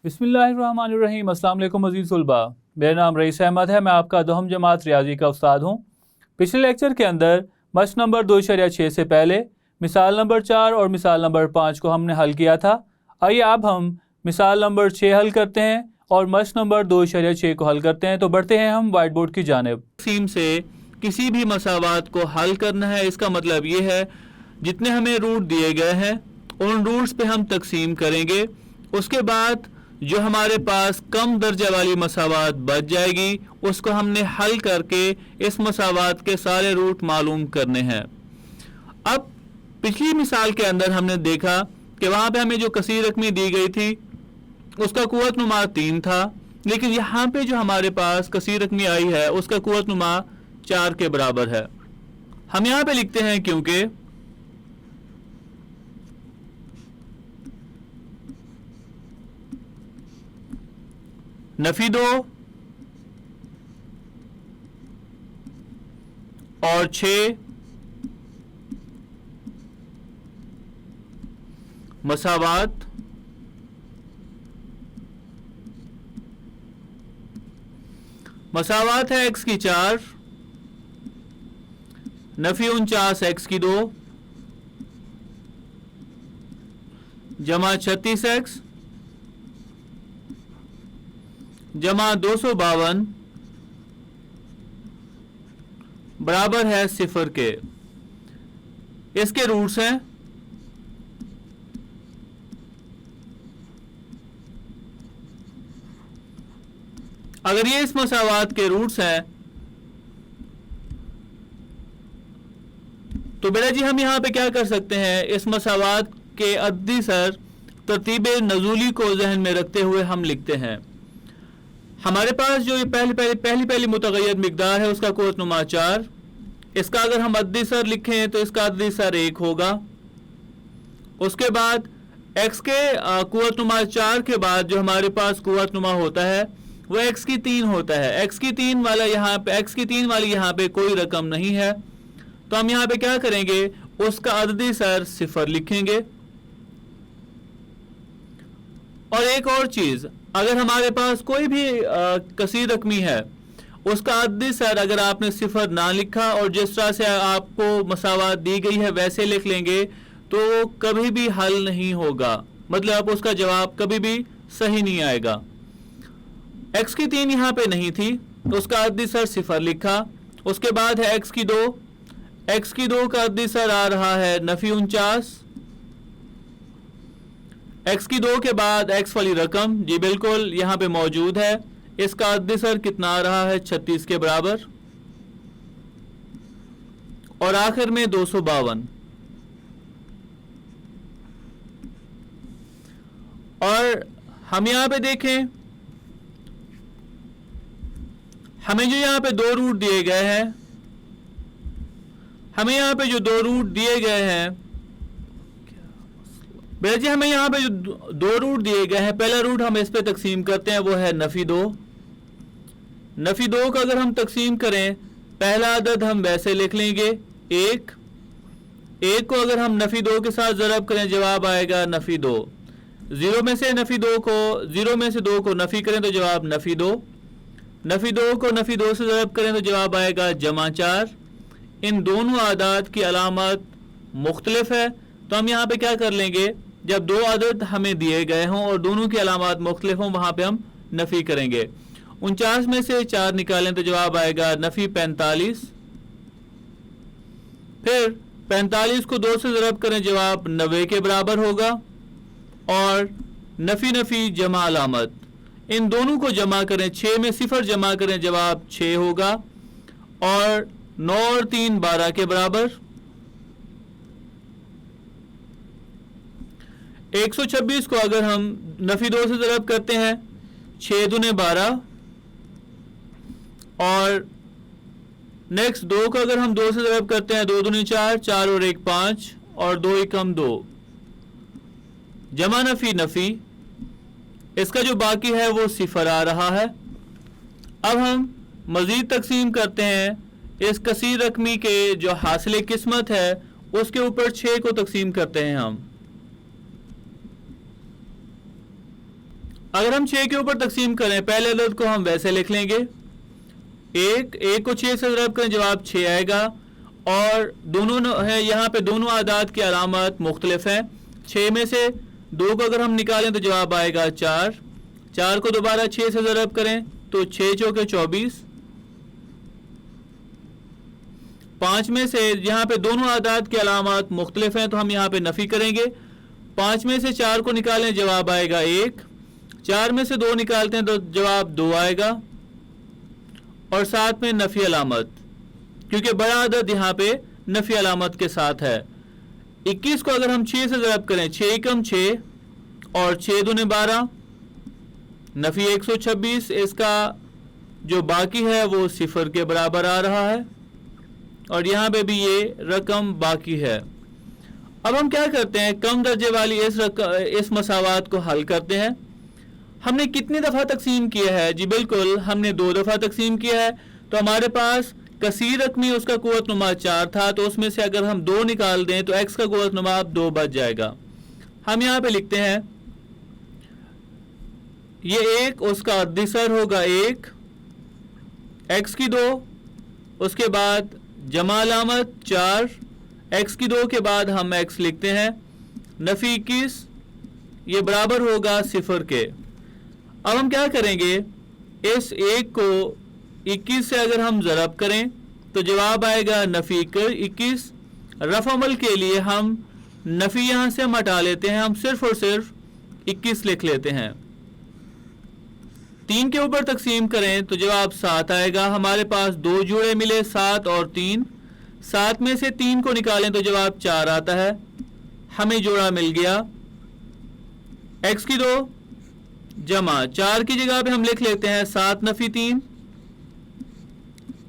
बिस्मिल्लाहिर्रहमानिर्रहीम। अस्सलाम वालेकुम अज़ीज़ तुलबा, मेरा नाम रईस अहमद है। मैं आपका दहम जमात रियाजी का उस्ताद हूँ। पिछले लेक्चर के अंदर मश्क नंबर 2.6 से पहले मिसाल नंबर 4 और मिसाल नंबर 5 को हमने हल किया था। आइए अब हम मिसाल नंबर 6 हल करते हैं और मश्क नंबर 2.6 को हल करते हैं। तो बढ़ते हैं हम वाइट बोर्ड की जानिब। तक़सीम से किसी भी मसावात को हल करना है, इसका मतलब ये है जितने हमें रूट दिए गए हैं उन रूट्स पे हम तकसीम करेंगे। उसके बाद जो हमारे पास कम दर्जा वाली मसावात बच जाएगी उसको हमने हल करके इस मसावात के सारे रूट मालूम करने हैं। अब पिछली मिसाल के अंदर हमने देखा कि वहाँ पे हमें जो कसीर रकमी दी गई थी उसका कुव्वत नुमा 3 था, लेकिन यहाँ पे जो हमारे पास कसीर रकमी आई है उसका कुव्वत नुमा 4 के बराबर है। हम यहाँ पे लिखते हैं क्योंकि नफी 2 और 6 मसावात है x की 4 नफी 49 x की 2 जमा 36x जमा 252 बराबर है 0 के। इसके रूट्स हैं अगर ये इस मसावात के रूट्स हैं तो बेटा जी हम यहाँ पे क्या कर सकते हैं, इस मसावात के अद्दी सर तरतीब नजूली को जहन में रखते हुए हम लिखते हैं। हमारे पास जो ये पहली मुतगय्यर मिकदार है उसका कुव्वत नुमा 4, इसका अगर हम अद्दी सर लिखें तो इसका अद्दी सर 1 होगा। उसके बाद x के कुव्वत नुमा 4 के बाद जो हमारे पास कुव्वत नुमा होता है वो x की 3 होता है। x की 3 वाली यहाँ पे कोई रकम नहीं है, तो हम यहाँ पे क्या करेंगे, उसका अददी सर 0 लिखेंगे। और एक और चीज, अगर हमारे पास कोई भी कसीर रकमी है उसका अददी सर अगर आपने 0 ना लिखा और जिस तरह से आपको मसावात दी गई है वैसे लिख लेंगे तो कभी भी हल नहीं होगा, मतलब उसका जवाब कभी भी सही नहीं आएगा। x की 3 यहाँ पे नहीं थी तो उसका अद्दी सर 0 लिखा। उसके बाद है x की 2 का अद्दी सर आ रहा है नफी 49। x की 2 के बाद x वाली रकम जी बिल्कुल यहाँ पे मौजूद है, इसका अद्दी सर कितना आ रहा है 36 के बराबर। और आखिर में 252। और हम यहाँ पे देखें, हमें जो यहाँ पे 2 रूट दिए गए हैं, हमें यहाँ पे जो 2 रूट दिए गए हैं बेटा जी, हमें यहाँ पे जो 2 रूट दिए गए हैं, पहला रूट हम इस पे तकसीम करते हैं वो है नफी 2। नफी 2 का अगर हम तकसीम करें, पहला अदद हम वैसे लिख लेंगे 1 को अगर हम नफी 2 के साथ ज़रब करें जवाब आएगा नफी 2। 0 में से 2 को नफी करें तो जवाब नफी 2। नफी 2 को नफी 2 से ज़रब करें तो जवाब आएगा जमा 4। इन दोनों आदाद की अलामत मुख्तलिफ है, तो हम यहाँ पे क्या कर लेंगे, जब 2 आदद हमें दिए गए हों और दोनों की अलामत मुख्तलिफ हों वहाँ पे हम नफ़ी करेंगे। 49 में से 4 निकालें तो जवाब आएगा नफ़ी 45। फिर 45 को 2 से ज़रब करें जवाब 90 के बराबर होगा। और नफ़ी जमा अलामत, इन दोनों को जमा करें, 6 में 0 जमा करें जवाब 6 होगा। और 9 और 3 12 के बराबर। 126 को अगर हम नफी 2 से ज़रब करते हैं 6 दूने 12। और नेक्स्ट 2 को अगर हम 2 से ज़रब करते हैं 2 दूने 4, 4 और 1 5 और 2 एकम 2, जमा नफी। इसका जो बाकी है वो 0 आ रहा है। अब हम मज़ीद तकसीम करते हैं, इस कसीर रकमी के जो हासिल किस्मत है उसके ऊपर 6 को तकसीम करते हैं हम। अगर हम 6 के ऊपर तकसीम करें, पहले अदद को हम वैसे लिख लेंगे, एक को 6 से ज़रब करें, जवाब 6 आएगा। और दोनों है यहाँ पे, दोनों आदाद की अलामत मुख्तलिफ हैं। 6 में से 2 को अगर हम निकालें तो जवाब आएगा 4। 4 को दोबारा 6 से ज़रब करें तो 6 चौके 24। 5 में से यहाँ पे दोनों आदाद की अलामत मुख्तलिफ हैं तो हम यहाँ पे नफ़ी करेंगे। 5 में से 4 को निकालें, जवाब आएगा 1। 4 में से 2 निकालते हैं तो जवाब 2 आएगा। और साथ में नफ़ी अलामत, क्योंकि बड़ा अदद यहाँ पे नफ़ी अलामत के साथ है। 21 को अगर हम 6 से ज़रब करें, 6 एकम 6 और 6 दूने 12, नफ़ी 126, इसका जो बाकी है वो 0 के बराबर आ रहा है। और यहाँ पे भी ये रकम बाकी है। अब हम क्या करते हैं, कम दर्जे वाली इस मसावात को हल करते हैं। हमने कितनी दफ़ा तकसीम किया है? जी बिल्कुल, हमने 2 दफ़ा तकसीम किया है। तो हमारे पास कसीर रकमी उसका कुव्वतनुमा 4 था, तो उसमें से अगर हम 2 निकाल दें तो x का कुव्वतनुमा अब 2 बच जाएगा। हम यहाँ पे लिखते हैं ये 1, उसका दिसर होगा 1, x की 2, उसके बाद जमा अलामत 4, x की 2 के बाद हम x लिखते हैं, नफ़ी 21, ये बराबर होगा 0 के। अब हम क्या करेंगे, इस 1 को 21 से अगर हम ज़रब करें तो जवाब आएगा नफ़ी 21। रफ़अमल के लिए हम नफ़ी यहाँ से हम हटा लेते हैं, हम सिर्फ और सिर्फ 21 लिख लेते हैं। 3 के ऊपर तकसीम करें तो जवाब 7 आएगा। हमारे पास 2 जोड़े मिले, 7 और 3। 7 में से 3 को निकालें तो जवाब 4 आता है, हमें जोड़ा मिल गया। x की 2 जमा 4 की जगह पे हम लिख लेते हैं 7 नफ़ी 3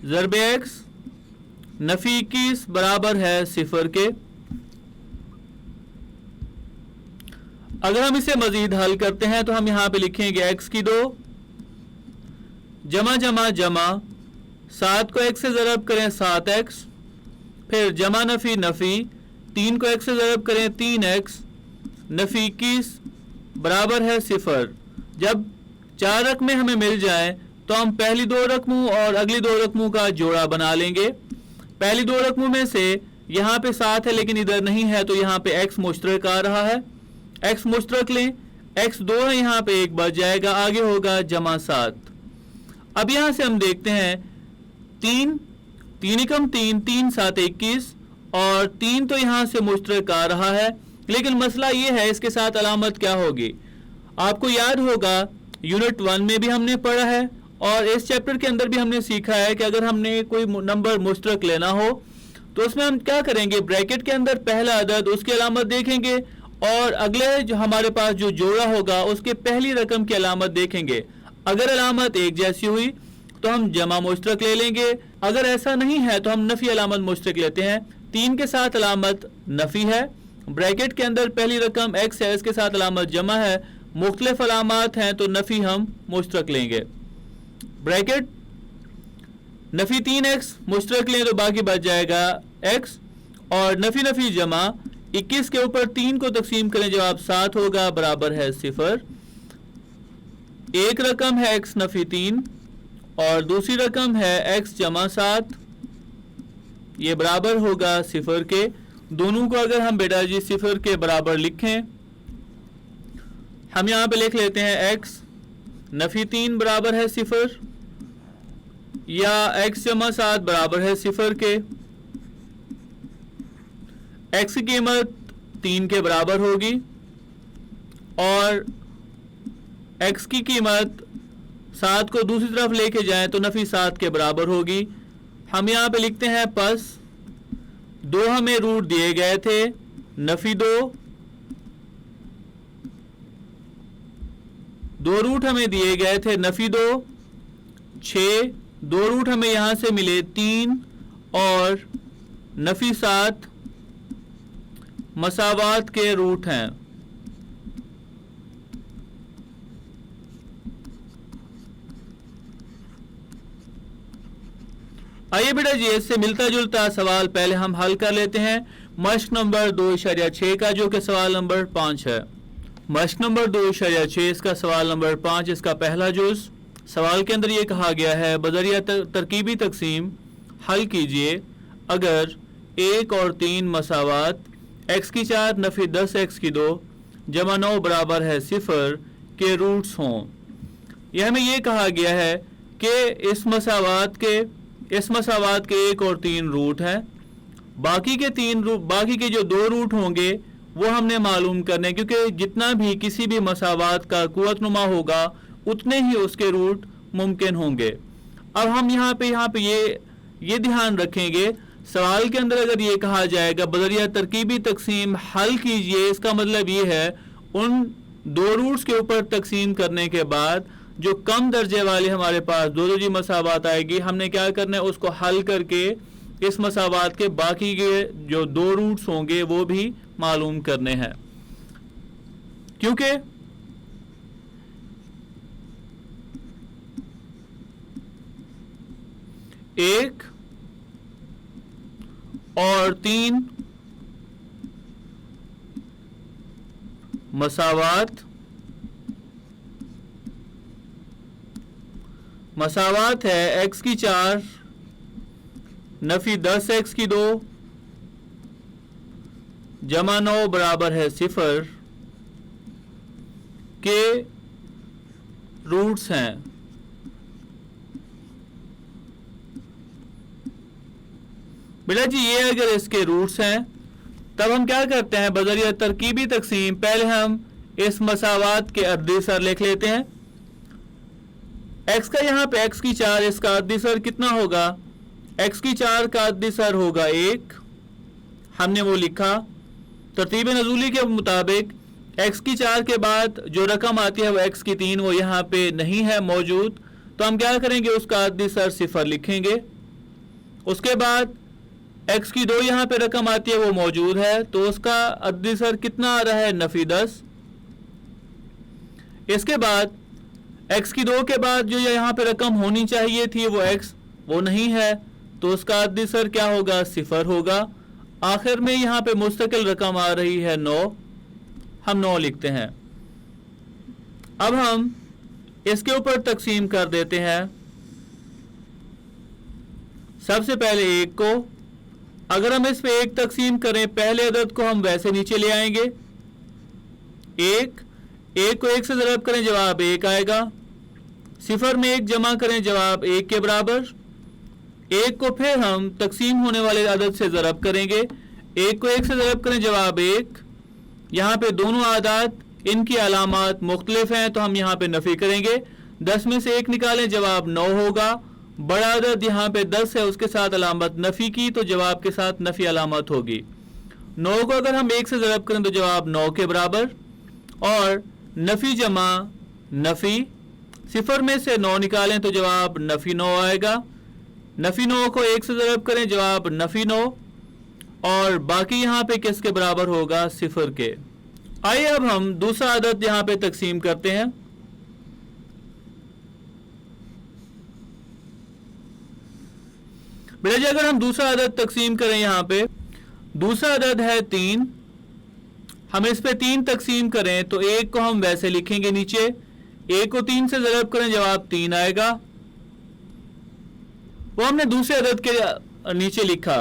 ज़रब x, नफ़ी 21 बराबर है 0 के। अगर हम इसे मजीद हल करते हैं तो हम यहाँ पे लिखेंगे x की 2 जमा जमा जमा 7 को x से ज़रब करें 7x, फिर जमा नफ़ी नफ़ी 3 को x से ज़रब करें 3x, नफ़ी 21 बराबर है 0। जब 4 रकमें हमें मिल जाएं तो हम पहली 2 रकमों और अगली 2 रकमों का जोड़ा बना लेंगे। पहली 2 रकमों में से यहाँ पे 7 है लेकिन इधर नहीं है, तो यहाँ पे x मुश्तरक आ रहा है, x मुश्तरक लें, x 2 है, यहाँ पे 1 बच जाएगा, आगे होगा जमा 7। अब यहाँ से हम देखते हैं 3 एकम 3, 3 7 21, और 3 तो यहाँ से मुश्तरक आ रहा है, लेकिन मसला ये है इसके साथ अलामत क्या होगी। आपको याद होगा यूनिट 1 में भी हमने पढ़ा है और इस चैप्टर के अंदर भी हमने सीखा है कि अगर हमने कोई नंबर मुश्तरक लेना हो तो उसमें हम क्या करेंगे, ब्रैकेट के अंदर पहला अदद उसकी अलामत देखेंगे और अगले जो हमारे पास जो जोड़ा होगा उसके पहली रकम की अलामत देखेंगे। अगर अलामत एक जैसी हुई तो हम जमा मुश्तरक ले लेंगे, अगर ऐसा नहीं है तो हम नफ़ी अलामत मुश्तरक लेते हैं। 3 के साथ अलामत नफ़ी है, ब्रैकेट के अंदर पहली रकम x है, इसके साथ अलामत जमा है, मुख्तलिफ अलामत हैं तो नफ़ी हम मुश्तरक लेंगे। ब्रैकेट नफ़ी 3x मुश्तरक लें तो बाकी बच जाएगा x, और नफ़ी नफ़ी जमा 21 के ऊपर 3 को तकसीम करें, जवाब 7 होगा, बराबर है 0। एक रकम है x नफ़ी 3 और दूसरी रकम है x जमा 7, ये बराबर होगा 0 के। दोनों को अगर हम बेटा जी 0 के बराबर लिखें, हम यहाँ पे लिख लेते हैं x नफ़ी 3 बराबर है 0 या x जमा 7 बराबर है 0 के। x की कीमत 3 के बराबर होगी और x की कीमत 7 को दूसरी तरफ लेके जाएं तो नफ़ी 7 के बराबर होगी। हम यहाँ पे लिखते हैं प्लस 2 हमें रूट दिए गए थे, नफ़ी 2 रूट हमें दिए गए थे, नफ़ी 2 6, 2 रूट हमें यहाँ से मिले 3 और नफ़ी 7 मसावात के रूट हैं। आइए बेटा जी इससे मिलता जुलता सवाल पहले हम हल कर लेते हैं। मश्क नंबर 2.6 का जो कि सवाल नंबर 5 है। मश्क नंबर 2.6 इसका सवाल नंबर 5 इसका पहला जुज। सवाल के अंदर ये कहा गया है बजरिया तरकीबी तकसीम हल कीजिए अगर 1 और 3 मसावात x की 4 नफी 10 x की 2 जमा 9 बराबर है 0 के रूट्स हों। यह हमें ये कहा गया है कि इस मसावात के 1 और 3 रूट हैं, बाकी के जो 2 रूट होंगे वो हमने मालूम करने, क्योंकि जितना भी किसी भी मसावात का कुव्वत नुमा होगा उतने ही उसके रूट मुमकिन होंगे। अब हम यहाँ पे ये ध्यान रखेंगे, सवाल के अंदर अगर ये कहा जाएगा बजरिया तरकीबी तकसीम हल कीजिए, इसका मतलब ये है उन 2 रूट्स के ऊपर तकसीम करने के बाद जो कम दर्जे वाले हमारे पास दो जी मसावात आएगी, हमने क्या करना है उसको हल करके इस मसावात के बाकी के जो 2 रूट्स होंगे वो भी मालूम करने हैं। क्योंकि एक और 3 मसावात है x की 4 नफी 10 x की 2 जमा 9 बराबर है 0 के रूट्स हैं। बेटा जी ये अगर इसके रूट्स हैं तब हम क्या करते हैं बजरिया तरकीबी तकसीम, पहले हम इस मसावात के अद्दीसर लिख लेते हैं। x का यहाँ पे x की 4 इसका अद्दीसर कितना होगा, x की 4 का अद्दीसर होगा 1, हमने वो लिखा। तरतीब नज़ूली के मुताबिक x की 4 के बाद जो रकम आती है वो x की 3 वो यहाँ पे नहीं है मौजूद, तो हम क्या करेंगे उसका अद्दीसर 0 लिखेंगे। उसके बाद x की 2 यहाँ पे रकम आती है वो मौजूद है, तो उसका अद्दीसर कितना आ रहा है नफी 10। इसके बाद x की 2 के बाद जो यहाँ पे रकम होनी चाहिए थी वो x वो नहीं है, तो उसका अद्दीसर क्या होगा 0 होगा। आखिर में यहाँ पे मुस्तकिल रकम आ रही है 9, हम 9 लिखते हैं। अब हम इसके ऊपर तकसीम कर देते हैं। सबसे पहले 1 को, अगर हम इस पे 1 तकसीम करें पहले अदद को हम वैसे नीचे ले आएंगे। 1 को 1 से ज़रब करें जवाब 1 आएगा। 0 में 1 जमा करें जवाब 1 के बराबर। 1 को फिर हम तकसीम होने वाले अदद से ज़रब करेंगे। 1 को 1 से ज़रब करें जवाब 1। यहाँ पे दोनों आदात इनकी अलामात मुख्तलिफ हैं, तो हम यहाँ पे नफ़ी करेंगे। 10 में से 1 निकालें जवाब 9 होगा। बड़ा अदद यहाँ पे 10 है, उसके साथ अलामत नफ़ी की, तो जवाब के साथ नफ़ी अलामत होगी। 9 को अगर हम 1 से ज़रब करें तो जवाब 9 के बराबर, और नफ़ी जमा नफ़ी 0 में से 9 निकालें तो जवाब नफ़ी 9 आएगा। नफ़ी 9 को 1 से ज़रब करें जवाब नफ़ी 9, और बाकी यहाँ पे किसके बराबर होगा 0 के। आइए अब हम दूसरा अदद यहाँ पे तकसीम करते हैं। बेटा जी अगर हम दूसरा अदद तकसीम करें, यहाँ पे दूसरा अदद है 3, हम इस पे 3 तकसीम करें तो 1 को हम वैसे लिखेंगे नीचे। 1 को 3 से ज़रब करें जवाब 3 आएगा, वो हमने दूसरे अदद के नीचे लिखा।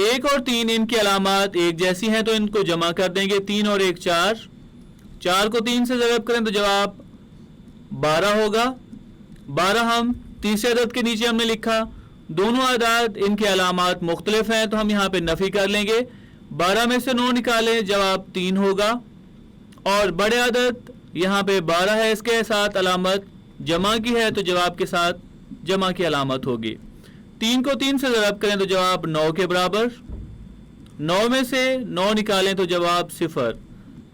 1 और 3 इनकी अलामात एक जैसी हैं, तो इनको जमा कर देंगे। 3 और 1 4, 4 को 3 से ज़रब करें तो जवाब 12 होगा। 12 हम तीसरे अदद के नीचे हमने लिखा। दोनों आदात इनके अलामात मुख्तलिफ हैं, तो हम यहाँ पे नफ़ी कर लेंगे। 12 में से 9 निकालें जवाब 3 होगा, और बड़े आदत यहाँ पे 12 है, इसके साथ अलामत जमा की है, तो जवाब के साथ जमा की अलामत होगी। 3 को 3 से ज़रब करें तो जवाब 9 के बराबर। 9 में से 9 निकालें तो जवाब 0।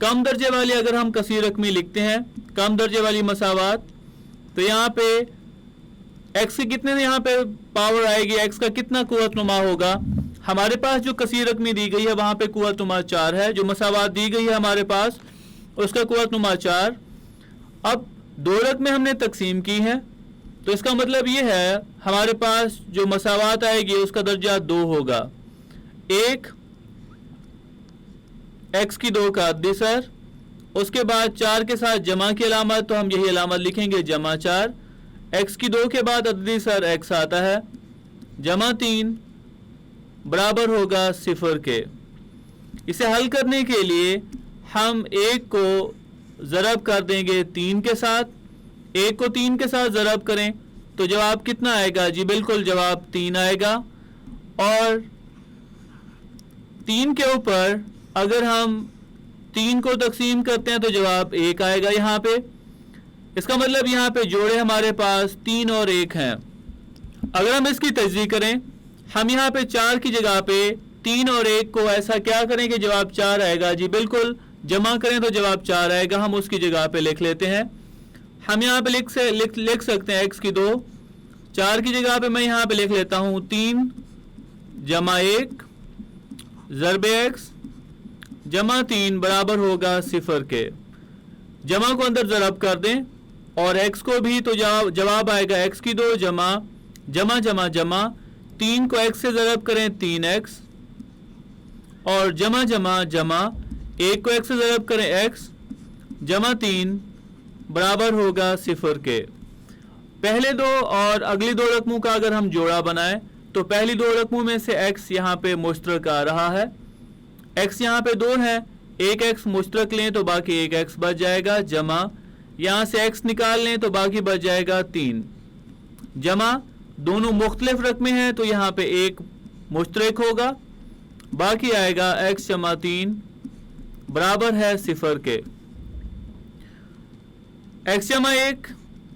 कम दर्जे वाली अगर हम कसीर रकमी लिखते हैं, कम दर्जे वाली मसावात, तो यहाँ पे x की कितने यहाँ पे पावर आएगी, x का कितना कुव्वत नुमा होगा। हमारे पास जो कसीर रकमी दी गई है वहाँ पे कुव्वत नुमा 4 है, जो मसावात दी गई है हमारे पास उसका कुव्वत नुमा 4। अब 2 रकमें हमने तकसीम की हैं, तो इसका मतलब ये है हमारे पास जो मसावात आएगी उसका दर्जा 2 होगा। 1 x की 2 का अद्दीसर उसके बाद 4 के साथ जमा की अलामत, तो हम यही अलामत लिखेंगे जमा 4। x की 2 के बाद अददी सर x आता है, जमा 3 बराबर होगा 0 के। इसे हल करने के लिए हम 1 को ज़रब कर देंगे 3 के साथ। 1 को 3 के साथ ज़रब करें तो जवाब कितना आएगा? जी बिल्कुल जवाब 3 आएगा। और 3 के ऊपर अगर हम 3 को तकसीम करते हैं तो जवाब 1 आएगा यहाँ पे। इसका मतलब यहाँ पे जोड़े हमारे पास 3 और 1 हैं। अगर हम इसकी तजदीद करें, हम यहाँ पे 4 की जगह पे 3 और 1 को ऐसा क्या करेंगे, जवाब 4 आएगा। जी बिल्कुल, जमा करें तो जवाब 4 आएगा। हम उसकी जगह पे लिख लेते हैं। हम यहाँ पे लिख सकते हैं x की 2। 4 की जगह पे मैं यहाँ पे लिख लेता हूँ 3 जमा 1 ज़रब x जमा 3 बराबर होगा 0 के। जमा को अंदर ज़रब कर दें और x को भी, तो जवाब आएगा x की 2 जमा जमा जमा जमा 3 को x से ज़रब करें 3x और जमा जमा जमा 1 को x से ज़रब करें x जमा 3 बराबर होगा 0 के। पहले दो और अगली दो रकमों का अगर हम जोड़ा बनाएं तो पहली दो रकमों में से x यहाँ पे मुश्तरक आ रहा है। x यहाँ पे 2 है, एक x मुश्तरक लें तो बाकी एक x बच जाएगा, जमा यहाँ से x निकाल लें तो बाकी बच जाएगा 3, जमा दोनों मुख्तलिफ रकमें हैं तो यहाँ पे एक मुश्तरक होगा, बाकी आएगा x जमा 3 बराबर है 0 के। x जमा 1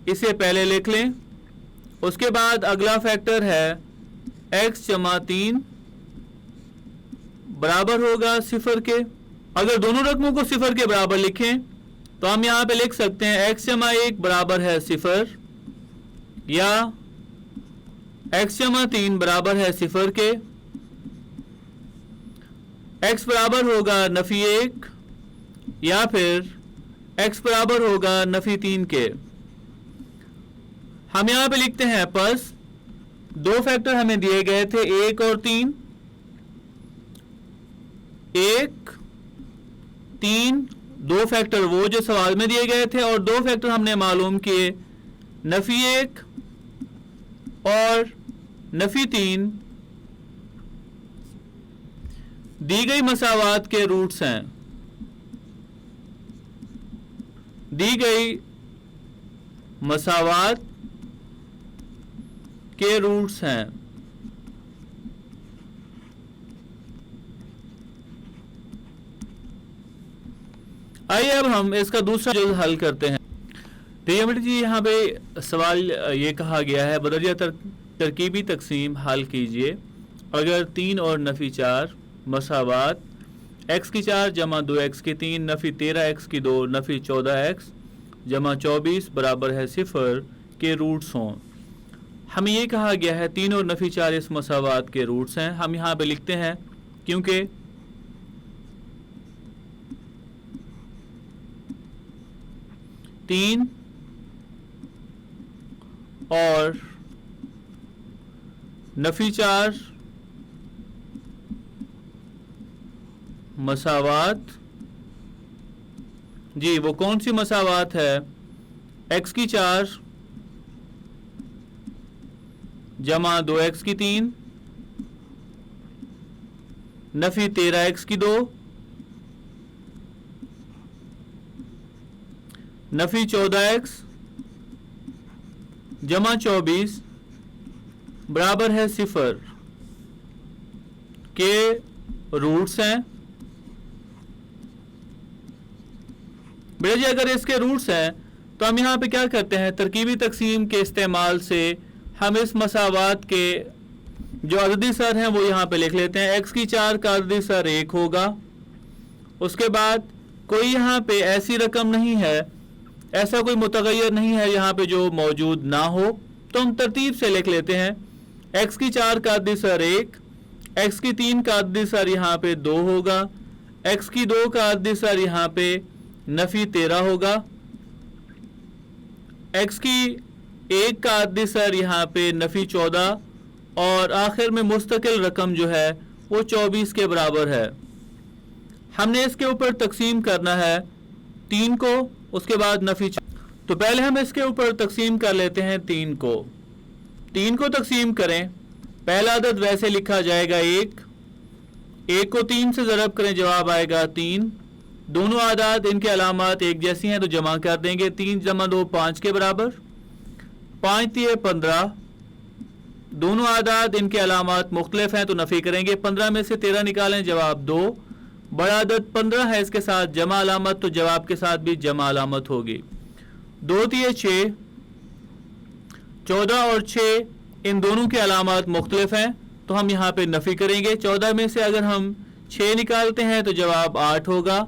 इसे पहले लिख लें। उसके बाद अगला फैक्टर है x जमा 3 बराबर होगा 0 के। अगर दोनों रकमों को 0 के बराबर लिखें तो हम यहाँ पे लिख सकते हैं x जमा 1 बराबर है 0 या x जमा 3 बराबर है 0 के। x बराबर होगा नफी 1 या फिर x बराबर होगा नफी 3 के। हम यहाँ पे लिखते हैं पस दो फैक्टर हमें दिए गए थे 1 और 3। 1 3 दो फैक्टर वो जो सवाल में दिए गए थे और दो फैक्टर हमने मालूम किए नफी 1 और नफी 3 दी गई मसावात के रूट्स हैं। दी गई मसावात के रूट्स हैं। आइए अब हम इसका दूसरा जो हल करते हैं। देखिए बेटे जी, यहाँ पे सवाल ये कहा गया है बदरिया तरकीबी तकसीम हल कीजिए अगर 3 और नफी 4 मसावात x की 4 जमा 2x की 3 नफी 13x की 2 नफी 14x जमा 24 बराबर है 0 के रूट्स हों। हमें ये कहा गया है 3 और नफी 4 इस मसावात के रूट्स हैं। हम यहाँ पे लिखते हैं क्योंकि तीन और नफी 4 मसावात, जी वो कौन सी मसावात है? x की 4 जमा 2x की 3 नफी 13x की 2 नफी 14x जमा 24 बराबर है 0 के रूट्स हैं। बेटा जी अगर इसके रूट्स हैं तो हम यहाँ पे क्या करते हैं, तरकीबी तकसीम के इस्तेमाल से हम इस मसावात के जो अददी सर हैं वो यहाँ पे लिख लेते हैं। x की 4 का अददी सर 1 होगा। उसके बाद कोई यहाँ पे ऐसी रकम नहीं है, ऐसा कोई मुतगय्यर नहीं है यहाँ पे जो मौजूद ना हो, तो हम तरतीब से लिख लेते हैं। x की 4 का अददी सर 1, x की 3 का अददी सर यहाँ पे 2 होगा, x की 2 का अददी सर यहाँ पे नफी 13 होगा, x की 1 का अददी सर यहाँ पे नफी 14 और आखिर में मुस्तकिल रकम जो है वो 24 के बराबर है। हमने इसके ऊपर तकसीम करना है 3 को, उसके बाद नफी 4। तो पहले हम इसके ऊपर तकसीम कर लेते हैं 3 को। 3 को तकसीम करें, पहला अदद वैसे लिखा जाएगा 1 को 3 से ज़रब करें, जवाब आएगा 3। दोनों आदाद इनके अलामात एक जैसी हैं तो जमा कर देंगे। 3 जमा 2 5 के बराबर, 5 दिए 15। दोनों आदाद इनके अलामात मुख्तलिफ हैं तो नफ़ी करेंगे। 15 में से 13 निकालें, जवाब 2। बड़ा अदद 15 है, इसके साथ जमा अलामत, तो जवाब के साथ भी जमा अलामत होगी। 2 दिए 6, 14 और 6 इन दोनों के अलामात मुख्तलिफ हैं तो हम यहाँ पे नफ़ी करेंगे। 14 में से अगर हम 6 निकालते हैं तो जवाब 8 होगा।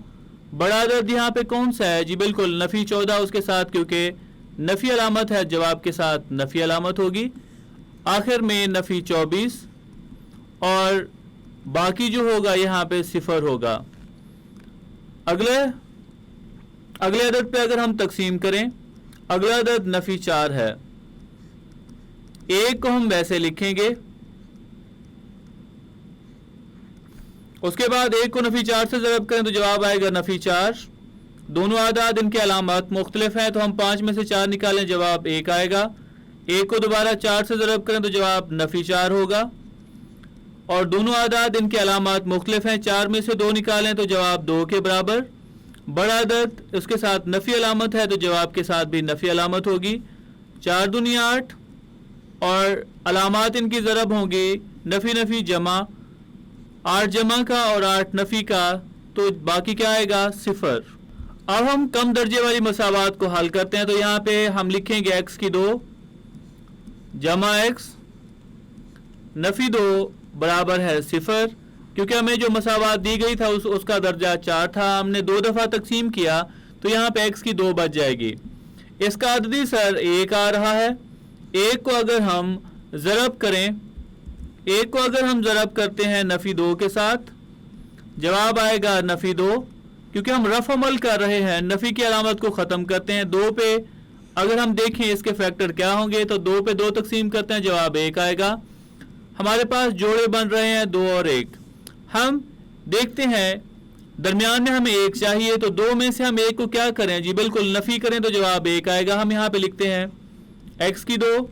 बड़ा अदद यहाँ पे कौन सा है जी? बिल्कुल नफ़ी 14 उसके साथ, क्योंकि नफ़ी अलामत है, जवाब के साथ नफ़ी अलामत होगी। आखिर में नफ़ी 24 और बाकी जो होगा यहाँ पे 0 होगा। अगले अदद पे अगर हम तकसीम करें, अगला अदद नफ़ी 4 है। 1 को हम वैसे लिखेंगे, उसके बाद 1 को नफ़ी 4 से ज़रब करें तो जवाब आएगा नफ़ी 4। दोनों आदाद इनके अलामात मुख्तलिफ हैं तो हम 5 में से 4 निकालें, जवाब 1 आएगा। 1 को दोबारा 4 से ज़रब करें तो जवाब नफ़ी 4 होगा। और दोनों आदाद इनके अलामात मुख्तलिफ हैं, 4 में से 2 निकालें तो जवाब 2 के बराबर। बड़ा अदद उसके साथ नफ़ी अलामत है तो जवाब के साथ भी नफ़ी अलामत होगी। 4 दूनी 8 और अलामात इनकी ज़रब होंगी नफ़ी नफ़ी जमा, 8 जमा का और 8 नफ़ी का, तो बाकी क्या आएगा? 0। अब हम कम दर्जे वाली मसावात को हल करते हैं। तो यहाँ पे हम लिखेंगे x की 2 जमा x नफ़ी 2 बराबर है 0, क्योंकि हमें जो मसावात दी गई था उसका दर्जा 4 था। हमने 2 दफ़ा तकसीम किया तो यहाँ पे x की 2 बच जाएगी। इसका अददी सर 1 आ रहा है। 1 को अगर हम ज़रब करें, 1 को अगर हम ज़रब करते हैं नफ़ी 2 के साथ, जवाब आएगा नफ़ी 2। क्योंकि हम रफ अमल कर रहे हैं, नफ़ी की अलामत को ख़त्म करते हैं। 2 पे अगर हम देखें इसके फैक्टर क्या होंगे, तो 2 पे 2 तकसीम करते हैं, जवाब 1 आएगा। हमारे पास जोड़े बन रहे हैं 2 और 1। हम देखते हैं दरमियान में हमें 1 चाहिए, तो 2 में से हम 1 को क्या करें जी? बिल्कुल नफ़ी करें तो जवाब 1 आएगा। हम यहाँ पे लिखते हैं x की 2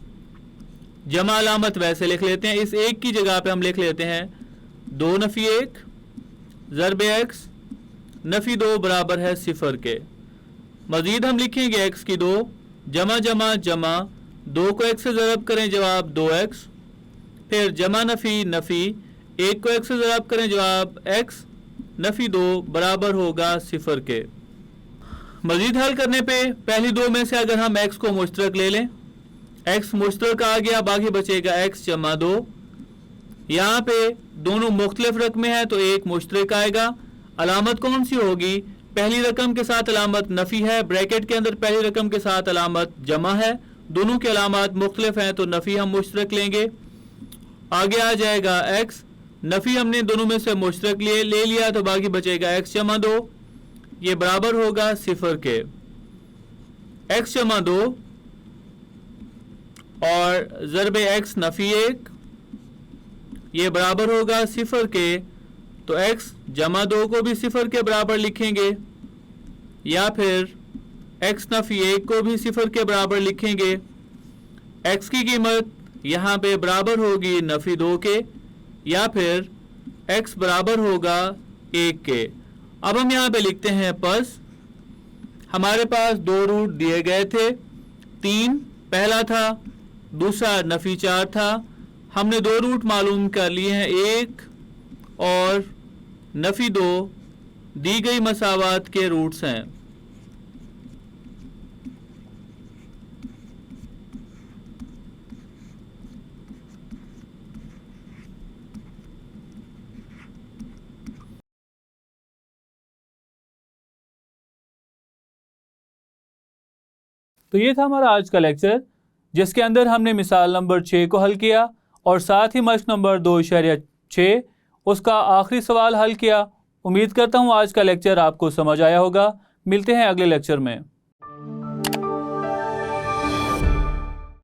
जमा अलामत वैसे लिख लेते हैं, इस 1 की जगह पे हम लिख लेते हैं 2 नफ़ी 1 ज़रब x नफ़ी 2 बराबर है 0 के। मज़ीद हम लिखेंगे x की 2 जमा जमा जमा, 2 को x से ज़रब करें, जवाब 2x। फिर जमा नफ़ी नफ़ी, 1 को x से ज़रब करें, जवाब x नफ़ी 2 बराबर होगा 0 के। मज़ीद हल करने पे पहली 2 में से अगर हम x को मुश्तरक ले लें, x मुश्तरक आ गया, बाकी बचेगा x जमा 2। यहाँ पे दोनों मुख्तलिफ रकमें हैं तो 1 मुश्तरक आएगा। अलामत कौन सी होगी? पहली रकम के साथ अलामत नफ़ी है, ब्रैकेट के अंदर पहली रकम के साथ अलामत जमा है, दोनों के अलामत मुख्तलिफ हैं तो नफ़ी हम मुश्तरक लेंगे। आगे आ जाएगा x, नफ़ी हमने दोनों में से मुश्तरक ले लिया तो बाकी बचेगा x जमा 2, ये बराबर होगा 0 के। x जमा 2 और ज़रब x नफ़ी 1 ये बराबर होगा 0 के। तो x जमा 2 को भी 0 के बराबर लिखेंगे, या फिर x नफ़ी 1 को भी 0 के बराबर लिखेंगे। x की कीमत यहाँ पे बराबर होगी नफ़ी 2 के, या फिर x बराबर होगा 1 के। अब हम यहाँ पे लिखते हैं पस हमारे पास 2 रूट दिए गए थे, 3 पहला था, दूसरा नफ़ी 4 था। हमने 2 रूट मालूम कर लिए हैं, 1 और नफ़ी 2 दी गई मसावात के रूट्स हैं। तो ये था हमारा आज का लेक्चर, जिसके अंदर हमने मिसाल नंबर 6 को हल किया और साथ ही मश्क नंबर 2.6 उसका आखिरी सवाल हल किया। उम्मीद करता हूँ आज का लेक्चर आपको समझ आया होगा। मिलते हैं अगले लेक्चर में।